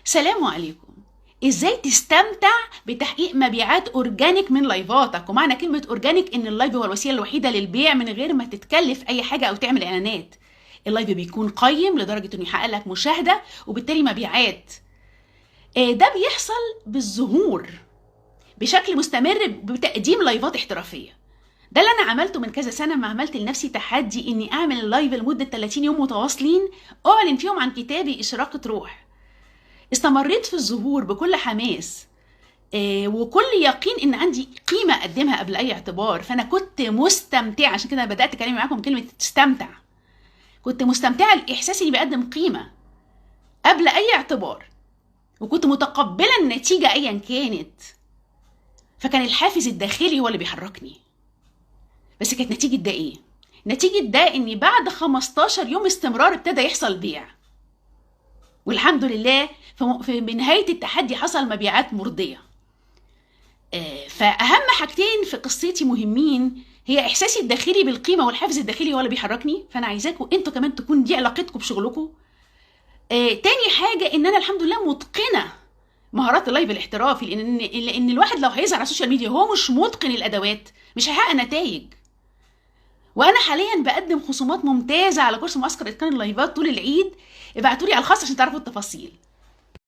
سلام عليكم. ازاي تستمتع بتحقيق مبيعات اورجانيك من لايفاتك؟ ومعنى كلمة اورجانيك ان اللايف هو الوسيلة الوحيدة للبيع من غير ما تتكلف اي حاجة او تعمل اعلانات. اللايف بيكون قيم لدرجة انه يحقق لك مشاهدة وبالتالي مبيعات. ده بيحصل بالظهور بشكل مستمر بتقديم لايفات احترافية. ده اللي انا عملته من كذا سنة، ما عملت لنفسي تحدي اني اعمل اللايف لمدة 30 يوم متواصلين اعلن فيهم عن كتابي اشراقة روح. استمريت في الظهور بكل حماس وكل يقين ان عندي قيمه اقدمها قبل اي اعتبار. فانا كنت مستمتعه، عشان كده بدات كلامي معاكم كلمه تستمتع. كنت مستمتعه لاحساسي اني بقدم قيمه قبل اي اعتبار، وكنت متقبله النتيجه ايا كانت. فكان الحافز الداخلي هو اللي بيحركني. بس كانت نتيجه ده ايه؟ نتيجه ده اني بعد 15 يوم استمرار ابتدى يحصل بيع، والحمد لله في بنهايه التحدي حصل مبيعات مرضيه. فأهم حاجتين في قصتي مهمين، هي إحساسي الداخلي بالقيمة والحافز الداخلي هو اللي بيحركني. فأنا عايزاكم أنتوا كمان تكون دي علاقتكم بشغلكم. تاني حاجة إن أنا الحمد لله متقنة مهارات اللايف الاحترافي، لأن الواحد لو هيظهر على السوشيال ميديا هو مش متقن الأدوات مش هيحقق نتائج. وأنا حاليا بقدم خصومات ممتازة على كورس معسكر إتقان اللايفات طول العيد. ابعتولي على الخاص عشان تعرفوا التفاصيل.